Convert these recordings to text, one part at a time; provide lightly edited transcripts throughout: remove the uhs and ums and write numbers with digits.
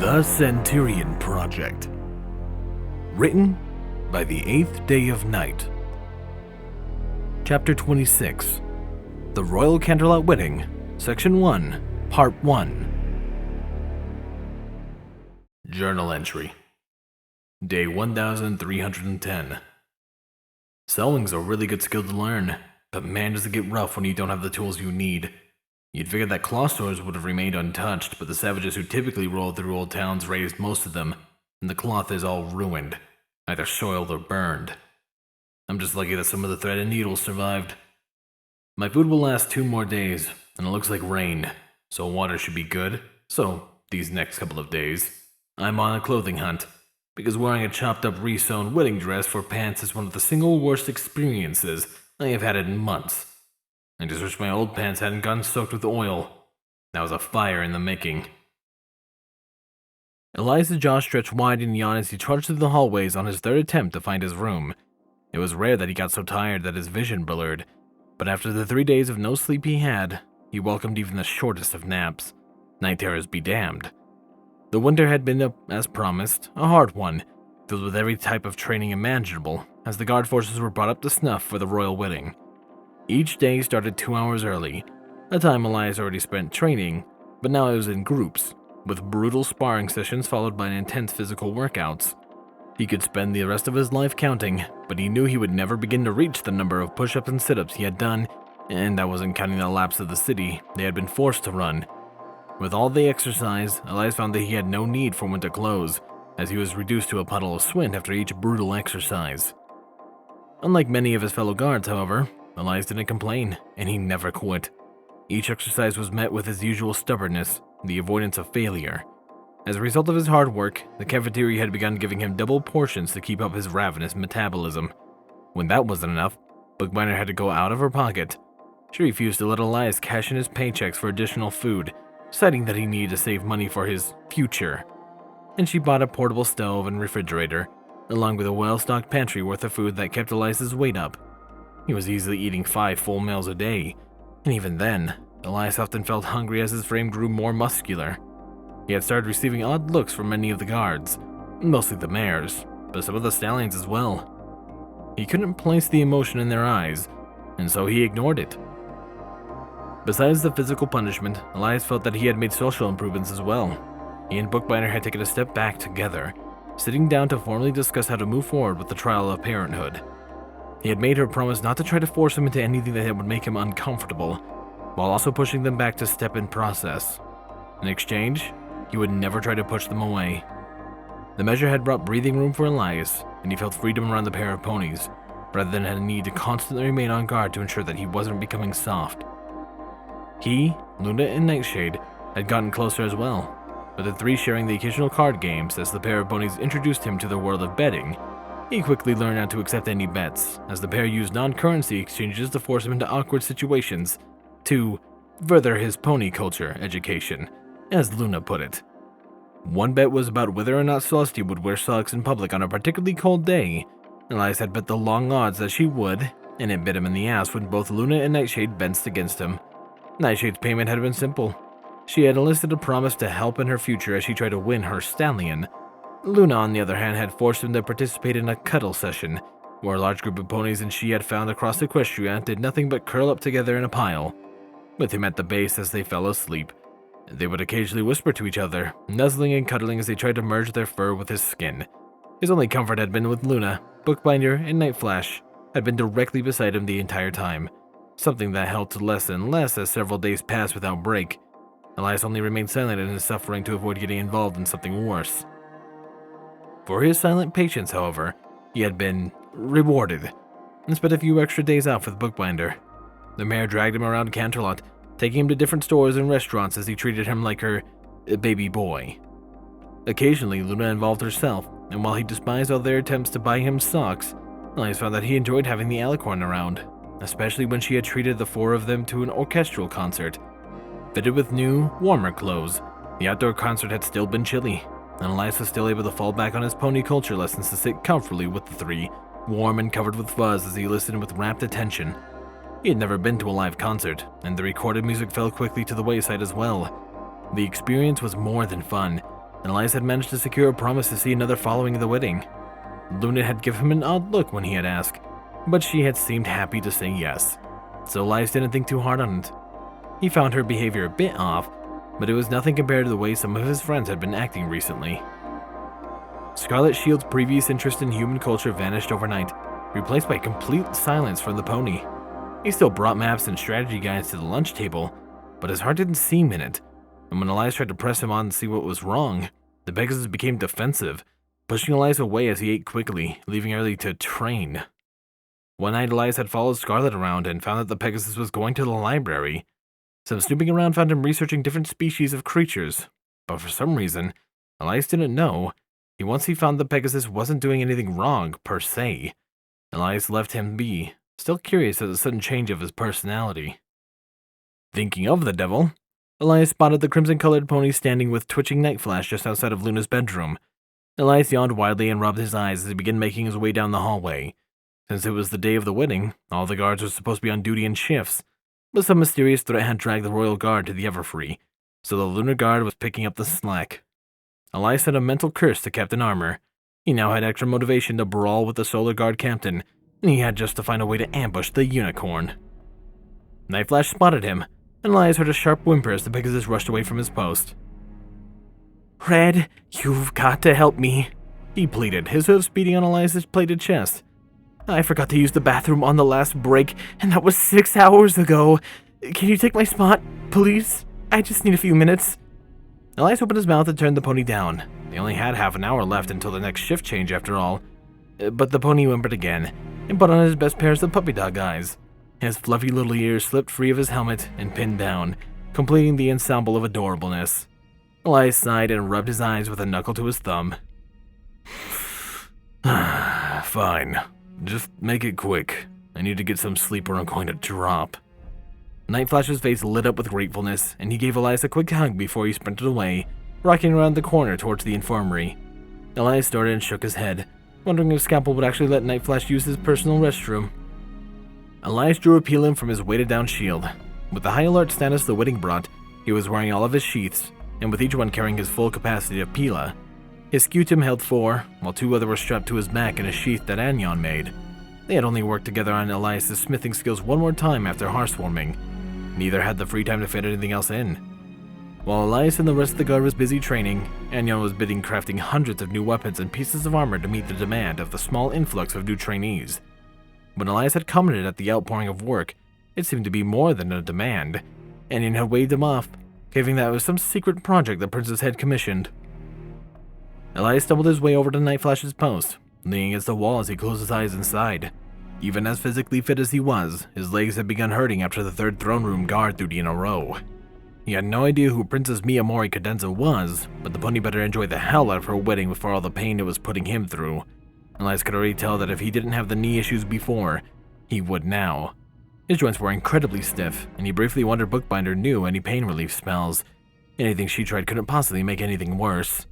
The Centurion Project. Written by the 8th Day of Night. Chapter 26. The Royal Canterlot Wedding, Section 1, Part 1. Journal Entry. Day 1310. Sewing's a really good skill to learn, but man does it get rough when you don't have the tools you need. You'd figure that claw swords would have remained untouched, but the savages who typically roll through old towns raised most of them, and the cloth is all ruined, either soiled or burned. I'm just lucky that some of the thread and needles survived. My food will last 2 more days, and it looks like rain, so water should be good. So, these next couple of days, I'm on a clothing hunt, because wearing a chopped-up re-sewn wedding dress for pants is one of the single worst experiences I have had in months. I just wish my old pants hadn't gotten soaked with oil. That was a fire in the making. Eliza's jaw stretched wide and yawned as he trudged through the hallways on his 3rd attempt to find his room. It was rare that he got so tired that his vision blurred, but after the 3 days of no sleep he had, he welcomed even the shortest of naps. Night terrors be damned. The winter had been, as promised, a hard one, filled with every type of training imaginable, as the guard forces were brought up to snuff for the royal wedding. Each day started 2 hours early, a time Elias already spent training, but now it was in groups, with brutal sparring sessions followed by intense physical workouts. He could spend the rest of his life counting, but he knew he would never begin to reach the number of push-ups and sit-ups he had done, and that wasn't counting the laps of the city they had been forced to run. With all the exercise, Elias found that he had no need for winter clothes, as he was reduced to a puddle of sweat after each brutal exercise. Unlike many of his fellow guards, however, Elias didn't complain, and he never quit. Each exercise was met with his usual stubbornness, the avoidance of failure. As a result of his hard work, the cafeteria had begun giving him double portions to keep up his ravenous metabolism. When that wasn't enough, Bookbinder had to go out of her pocket. She refused to let Elias cash in his paychecks for additional food, citing that he needed to save money for his future. And she bought a portable stove and refrigerator, along with a well-stocked pantry worth of food that kept Elias's weight up. He was easily eating 5 full meals a day, and even then, Elias often felt hungry as his frame grew more muscular. He had started receiving odd looks from many of the guards, mostly the mares, but some of the stallions as well. He couldn't place the emotion in their eyes, and so he ignored it. Besides the physical punishment, Elias felt that he had made social improvements as well. He and Bookbinder had taken a step back together, sitting down to formally discuss how to move forward with the trial of parenthood. He had made her promise not to try to force him into anything that would make him uncomfortable, while also pushing them back to step in process. In exchange, he would never try to push them away. The measure had brought breathing room for Elias, and he felt freedom around the pair of ponies, rather than had a need to constantly remain on guard to ensure that he wasn't becoming soft. He, Luna, and Nightshade had gotten closer as well, with the 3 sharing the occasional card games as the pair of ponies introduced him to the world of betting. He quickly learned not to accept any bets, as the pair used non-currency exchanges to force him into awkward situations, to further his pony culture education, as Luna put it. One bet was about whether or not Saucy would wear socks in public on a particularly cold day. Elias had bet the long odds that she would, and it bit him in the ass when both Luna and Nightshade benched against him. Nightshade's payment had been simple. She had enlisted a promise to help in her future as she tried to win her stallion. Luna, on the other hand, had forced him to participate in a cuddle session, where a large group of ponies and she had found across Equestria did nothing but curl up together in a pile, with him at the base as they fell asleep. They would occasionally whisper to each other, nuzzling and cuddling as they tried to merge their fur with his skin. His only comfort had been with Luna. Bookbinder and Nightflash had been directly beside him the entire time, something that helped less and less as several days passed without break. Elias only remained silent in his suffering to avoid getting involved in something worse. For his silent patience, however, he had been rewarded, and spent a few extra days off with Bookbinder. The mare dragged him around Canterlot, taking him to different stores and restaurants as he treated him like her baby boy. Occasionally, Luna involved herself, and while he despised all their attempts to buy him socks, Elias found that he enjoyed having the alicorn around, especially when she had treated the 4 of them to an orchestral concert. Fitted with new, warmer clothes, the outdoor concert had still been chilly, and Elias was still able to fall back on his pony culture lessons to sit comfortably with the 3, warm and covered with fuzz as he listened with rapt attention. He had never been to a live concert, and the recorded music fell quickly to the wayside as well. The experience was more than fun. and Elias had managed to secure a promise to see another following the wedding. Luna had given him an odd look when he had asked, but she had seemed happy to say yes, so Elias didn't think too hard on it. He found her behavior a bit off, but it was nothing compared to the way some of his friends had been acting recently. Scarlet Shield's previous interest in human culture vanished overnight, replaced by complete silence from the pony. He still brought maps and strategy guides to the lunch table, but his heart didn't seem in it, and when Elias tried to press him on to see what was wrong, the Pegasus became defensive, pushing Elias away as he ate quickly, leaving early to train. One night, Elias had followed Scarlet around and found that the Pegasus was going to the library. Some snooping around found him researching different species of creatures, but for some reason, Elias didn't know. Once he found the Pegasus wasn't doing anything wrong, per se. Elias left him be, still curious at the sudden change of his personality. Thinking of the devil, Elias spotted the crimson-colored pony standing with twitching night flash just outside of Luna's bedroom. Elias yawned widely and rubbed his eyes as he began making his way down the hallway. Since it was the day of the wedding, all the guards were supposed to be on duty in shifts, but some mysterious threat had dragged the royal guard to the Everfree, so the lunar guard was picking up the slack. Elias said a mental curse to Captain Armor. He now had extra motivation to brawl with the Solar Guard captain, and he had just to find a way to ambush the unicorn. Night Flash spotted him, and Elias heard a sharp whimper as the Pegasus rushed away from his post. "Red, you've got to help me," he pleaded, his hooves beating on Elias's plated chest. "I forgot to use the bathroom on the last break, and that was 6 hours ago. Can you take my spot, please? I just need a few minutes." Elias opened his mouth and turned the pony down. They only had half an hour left until the next shift change after all. But the pony whimpered again, and put on his best pairs of puppy dog eyes. His fluffy little ears slipped free of his helmet and pinned down, completing the ensemble of adorableness. Elias sighed and rubbed his eyes with a knuckle to his thumb. "Fine. Just make it quick. I need to get some sleep or I'm going to drop." Night Flash's face lit up with gratefulness, and he gave Elias a quick hug before he sprinted away, rocking around the corner towards the infirmary. Elias started and shook his head, wondering if Scalpel would actually let Night Flash use his personal restroom. Elias drew a peel from his weighted-down shield. With the high alert status the wedding brought, he was wearing all of his sheaths, and with each one carrying his full capacity of Pila. His scutum held 4, while 2 other were strapped to his back in a sheath that Anyon made. They had only worked together on Elias's smithing skills one more time after hearthwarming. Neither had the free time to fit anything else in. While Elias and the rest of the guard was busy training, Anyon was busy crafting hundreds of new weapons and pieces of armor to meet the demand of the small influx of new trainees. When Elias had commented at the outpouring of work, it seemed to be more than a demand. Anyon had waved him off, giving that it was some secret project the princess had commissioned. Elias stumbled his way over to Night Flash's post, leaning against the wall as he closed his eyes inside. Even as physically fit as he was, his legs had begun hurting after the 3rd throne room guard duty in a row. He had no idea who Princess Miyamori Cadenza was, but the pony better enjoy the hell out of her wedding before all the pain it was putting him through. Elias could already tell that if he didn't have the knee issues before, he would now. His joints were incredibly stiff, and he briefly wondered Bookbinder knew any pain relief spells. Anything she tried couldn't possibly make anything worse.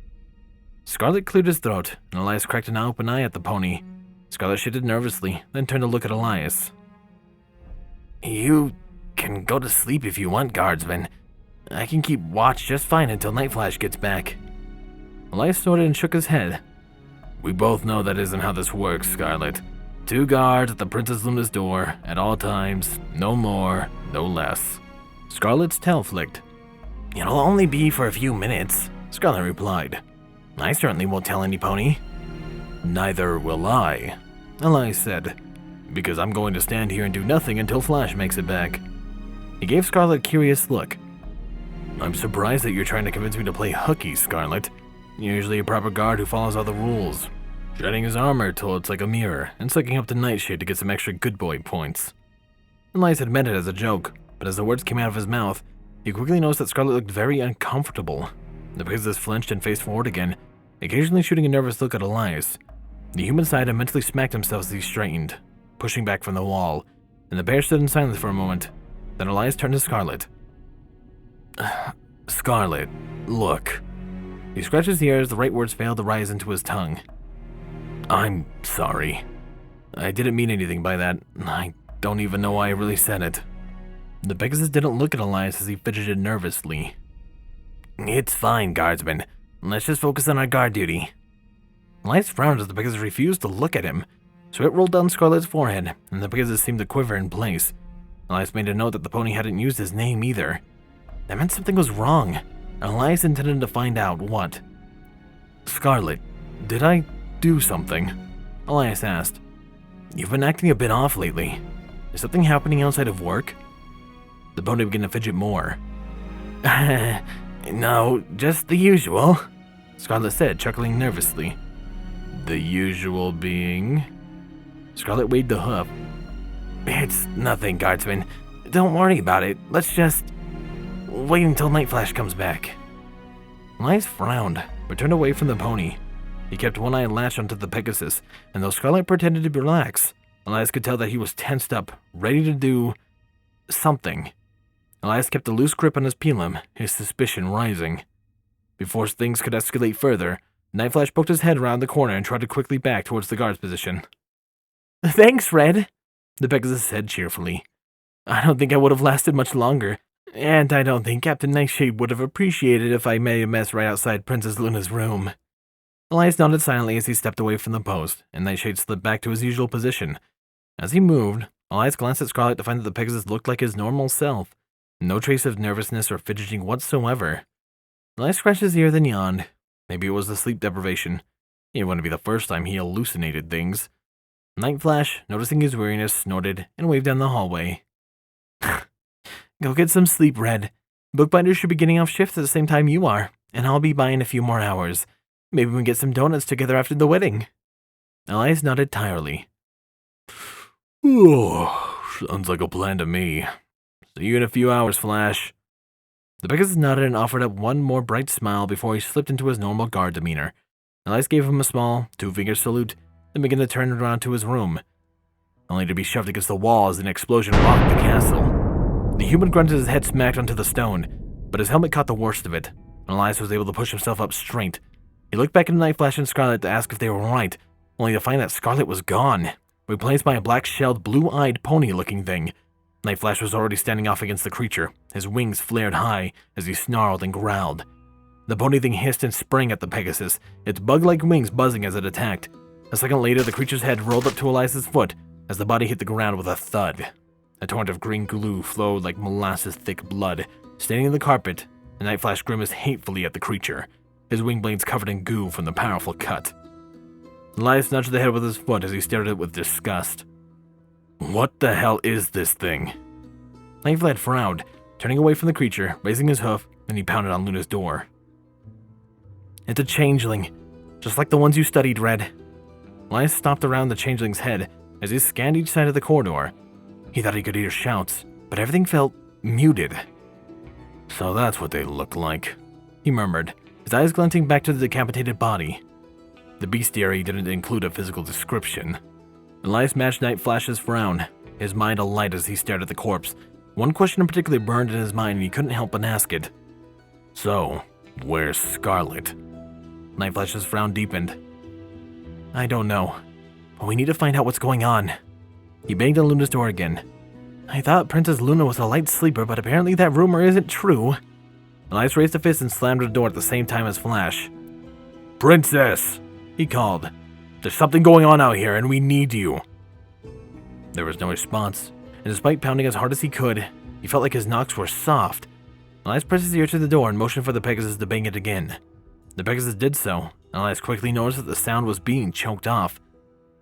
Scarlet cleared his throat, and Elias cracked an open eye at the pony. Scarlet shifted nervously, then turned to look at Elias. "You can go to sleep if you want, guardsman. I can keep watch just fine until Night Flash gets back." Elias snorted and shook his head. "We both know that isn't how this works, Scarlet. 2 guards at the Princess Luna's door, at all times, no more, no less." Scarlet's tail flicked. "It'll only be for a few minutes," Scarlet replied. "I certainly won't tell any pony." "Neither will I," Elias said, "because I'm going to stand here and do nothing until Flash makes it back." He gave Scarlet a curious look. "I'm surprised that you're trying to convince me to play hooky, Scarlet. You're usually a proper guard who follows all the rules, shedding his armor till it's like a mirror, and sucking up the nightshade to get some extra good boy points." Elias had meant it as a joke, but as the words came out of his mouth, he quickly noticed that Scarlet looked very uncomfortable. The Pegasus flinched and faced forward again, occasionally shooting a nervous look at Elias. The human side had mentally smacked himself as he straightened, pushing back from the wall, and the pair stood in silence for a moment. Then Elias turned to Scarlet. "Scarlet, look." He scratched his ear as the right words failed to rise into his tongue. "I'm sorry. I didn't mean anything by that. I don't even know why I really said it." The Pegasus didn't look at Elias as he fidgeted nervously. "It's fine, guardsman. Let's just focus on our guard duty. Elias frowned as the Pegasus refused to look at him. Sweat rolled down Scarlet's forehead, and the Pegasus seemed to quiver in place. Elias made a note that the pony hadn't used his name either. That meant something was wrong, and Elias intended to find out what. Scarlet, did I do something? Elias asked. You've been acting a bit off lately. Is something happening outside of work? The pony began to fidget more. No, just the usual, Scarlet said, chuckling nervously. The usual being? Scarlet waved the hoof. It's nothing, Guardsman. Don't worry about it. Let's just wait until Night Flash comes back. Elias frowned, but turned away from the pony. He kept one eye latched onto the Pegasus, and though Scarlet pretended to relax, Elias could tell that he was tensed up, ready to do something. Elias kept a loose grip on his pilum, his suspicion rising. Before things could escalate further, Night Flash poked his head around the corner and trotted quickly back towards the guard's position. Thanks, Red, the Pegasus said cheerfully. I don't think I would have lasted much longer, and I don't think Captain Nightshade would have appreciated if I made a mess right outside Princess Luna's room. Elias nodded silently as he stepped away from the post, and Nightshade slipped back to his usual position. As he moved, Elias glanced at Scarlet to find that the Pegasus looked like his normal self. No trace of nervousness or fidgeting whatsoever. Elias scratched his ear, then yawned. Maybe it was the sleep deprivation. It wouldn't be the first time he hallucinated things. Night Flash, noticing his weariness, snorted and waved down the hallway. Go get some sleep, Red. Bookbinders should be getting off shift at the same time you are, and I'll be by in a few more hours. Maybe we can get some donuts together after the wedding. Elias nodded tiredly. Sounds like a plan to me. See you in a few hours, Flash. The Pegasus nodded and offered up one more bright smile before he slipped into his normal guard demeanor. Elias gave him a small, two-finger salute, then began to turn around to his room, only to be shoved against the wall as an explosion rocked the castle. The human grunted his head smacked onto the stone, but his helmet caught the worst of it, and Elias was able to push himself up straight. He looked back at Night Flash and Scarlet to ask if they were right, only to find that Scarlet was gone, replaced by a black-shelled, blue-eyed pony-looking thing. Night Flash was already standing off against the creature, his wings flared high as he snarled and growled. The pony thing hissed and sprang at the Pegasus, its bug-like wings buzzing as it attacked. A second later, the creature's head rolled up to Elias's foot as the body hit the ground with a thud. A torrent of green glue flowed like molasses-thick blood, staining the carpet, and Night Flash grimaced hatefully at the creature, his wing blades covered in goo from the powerful cut. Elias nudged the head with his foot as he stared at it with disgust. What the hell is this thing? Night Flash frowned, turning away from the creature, raising his hoof, and he pounded on Luna's door. It's a changeling, just like the ones you studied, Red. Elias stopped around the changeling's head as he scanned each side of the corridor. He thought he could hear shouts, but everything felt muted. So that's what they look like, he murmured, his eyes glinting back to the decapitated body. The bestiary didn't include a physical description. Elias matched Night Flash's frown, his mind alight as he stared at the corpse. One question in particular burned in his mind and he couldn't help but ask it. So, where's Scarlet? Night Flash's frown deepened. I don't know, but we need to find out what's going on. He banged on Luna's door again. I thought Princess Luna was a light sleeper, but apparently that rumor isn't true. Elias raised a fist and slammed the door at the same time as Flash. Princess, he called. There's something going on out here and we need you. There was no response, and despite pounding as hard as he could, he felt like his knocks were soft. Elias pressed his ear to the door and motioned for the Pegasus to bang it again. The Pegasus did so, and Elias quickly noticed that the sound was being choked off.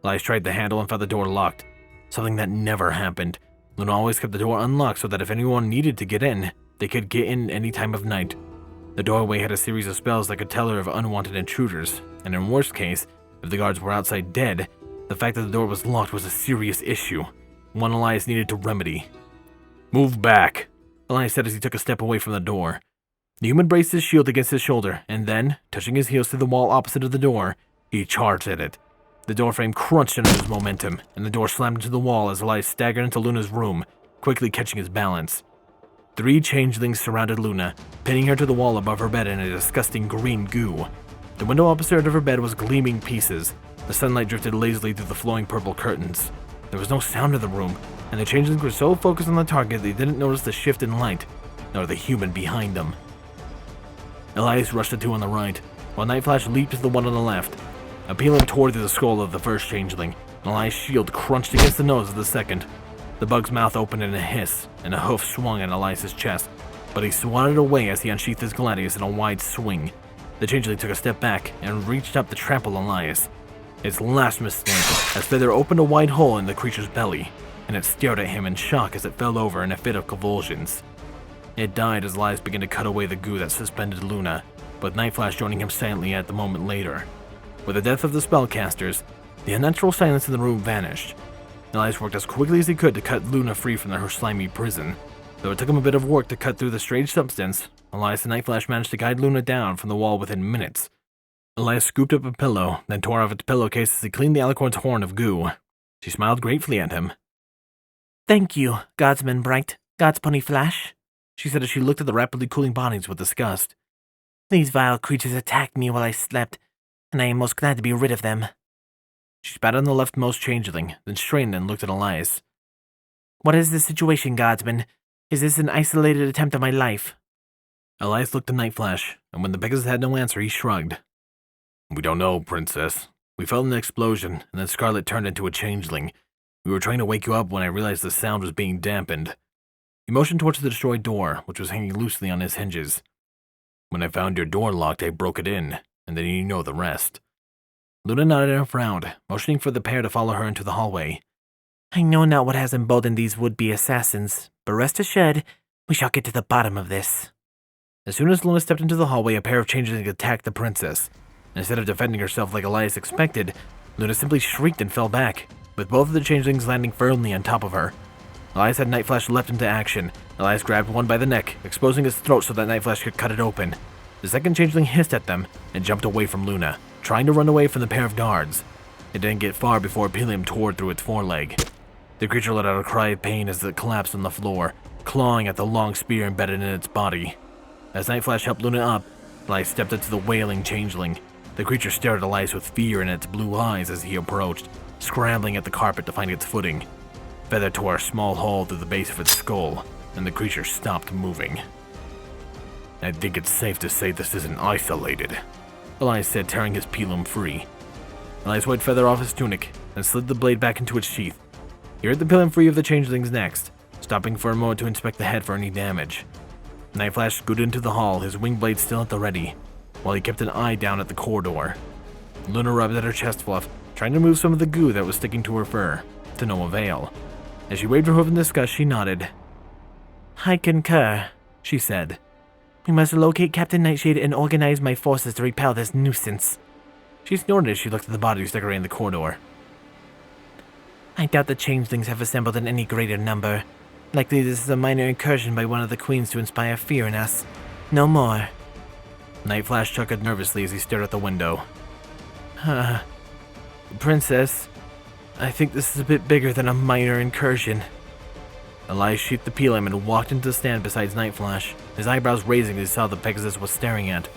Elias tried the handle and found the door locked, something that never happened. Luna always kept the door unlocked so that if anyone needed to get in, they could get in any time of night. The doorway had a series of spells that could tell her of unwanted intruders, and in worst case, if the guards were outside dead, the fact that the door was locked was a serious issue, one Elias needed to remedy. Move back, Elias said as he took a step away from the door. The human braced his shield against his shoulder, and then, touching his heels to the wall opposite of the door, he charged at it. The doorframe crunched under his momentum, and the door slammed into the wall as Elias staggered into Luna's room, quickly catching his balance. 3 changelings surrounded Luna, pinning her to the wall above her bed in a disgusting green goo. The window opposite of her bed was gleaming pieces. The sunlight drifted lazily through the flowing purple curtains. There was no sound in the room, and the changelings were so focused on the target they didn't notice the shift in light, nor the human behind them. Elias rushed the 2 on the right, while Night Flash leaped to the one on the left. Appealing toward the skull of the first changeling, Elias' shield crunched against the nose of the second. The bug's mouth opened in a hiss, and a hoof swung at Elias' chest, but he swatted away as he unsheathed his gladius in a wide swing. The changeling took a step back and reached up to trample Elias. Its last mistake, as Feather opened a wide hole in the creature's belly, and it stared at him in shock as it fell over in a fit of convulsions. It died as Elias began to cut away the goo that suspended Luna, with Night Flash joining him silently at the moment later. With the death of the spellcasters, the unnatural silence in the room vanished. Elias worked as quickly as he could to cut Luna free from her slimy prison. Though it took him a bit of work to cut through the strange substance, Elias and Night Flash managed to guide Luna down from the wall within minutes. Elias scooped up a pillow, then tore off its pillowcase as he cleaned the alicorn's horn of goo. She smiled gratefully at him. "Thank you, Guardsman Bright, Guards Pony Flash," she said as she looked at the rapidly cooling bodies with disgust. "These vile creatures attacked me while I slept, and I am most glad to be rid of them." She spat on the leftmost changeling, then straightened and looked at Elias. "What is the situation, Guardsman? Is this an isolated attempt on my life?" Elias looked at Night Flash, and when the Pegasus had no answer, he shrugged. "We don't know, Princess. We felt an explosion, and then Scarlet turned into a changeling. We were trying to wake you up when I realized the sound was being dampened." He motioned towards the destroyed door, which was hanging loosely on its hinges. "When I found your door locked, I broke it in, and then you know the rest." Luna nodded and frowned, motioning for the pair to follow her into the hallway. "I know not what has emboldened these would-be assassins, but rest assured, we shall get to the bottom of this." As soon as Luna stepped into the hallway, a pair of changelings attacked the princess. Instead of defending herself like Elias expected, Luna simply shrieked and fell back, with both of the changelings landing firmly on top of her. Elias had Night Flash leapt into action. Elias grabbed one by the neck, exposing its throat so that Night Flash could cut it open. The second changeling hissed at them and jumped away from Luna, trying to run away from the pair of guards. It didn't get far before Pelium tore through its foreleg. The creature let out a cry of pain as it collapsed on the floor, clawing at the long spear embedded in its body. As Night Flash helped Luna up, Elias stepped up to the wailing changeling. The creature stared at Elias with fear in its blue eyes as he approached, scrambling at the carpet to find its footing. Feather tore a small hole through the base of its skull, and the creature stopped moving. "I think it's safe to say this isn't isolated," Elias said, tearing his Pelum free. Elias wiped Feather off his tunic, and slid the blade back into its sheath. He ripped the Pelum free of the changelings next, stopping for a moment to inspect the head for any damage. Night Flash scooted into the hall, his wing blade still at the ready, while he kept an eye down at the corridor. Luna rubbed at her chest fluff, trying to remove some of the goo that was sticking to her fur, to no avail. As she waved her hoof in disgust, she nodded. "I concur," she said. "We must locate Captain Nightshade and organize my forces to repel this nuisance." She snorted as she looked at the bodies decorating the corridor. "I doubt the changelings have assembled in any greater number. Likely this is a minor incursion by one of the queens to inspire fear in us. No more." Night Flash chuckled nervously as he stared at the window. Princess, I think this is a bit bigger than a minor incursion." Elias sheathed the Pelum and walked into the stand beside Night Flash, his eyebrows raising as he saw the Pegasus was staring at.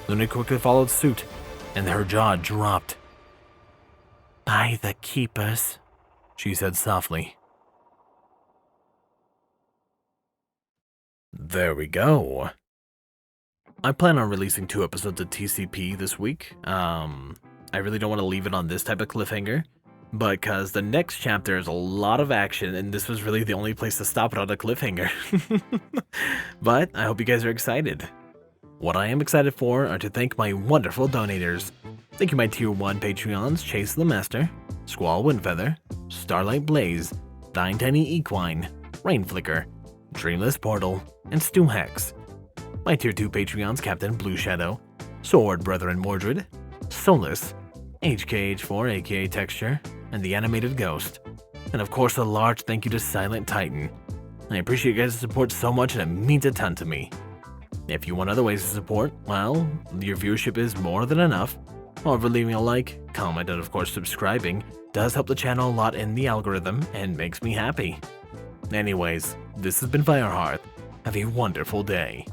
Luna quickly followed suit, and her jaw dropped. "By the keepers," she said softly. There we go. I plan on releasing 2 episodes of TCP this week. I really don't want to leave it on this type of cliffhanger, because the next chapter is a lot of action, and this was really the only place to stop it on a cliffhanger. But I hope you guys are excited. What I am excited for are to thank my wonderful donators. Thank you my Tier 1 Patreons, Chase the Master, Squall Windfeather, Starlight Blaze, Dine Tiny Equine, Rainflicker, Dreamless Portal, and Stu Hex. My Tier 2 Patreons, Captain Blue Shadow, Sword Brethren Mordred, Solus, HKH4 aka Texture, and the Animated Ghost. And of course a large thank you to Silent Titan. I appreciate you guys' support so much and it means a ton to me. If you want other ways to support, well, your viewership is more than enough. However, leaving a like, comment, and of course subscribing does help the channel a lot in the algorithm and makes me happy. Anyways, this has been Firehearth. Have a wonderful day.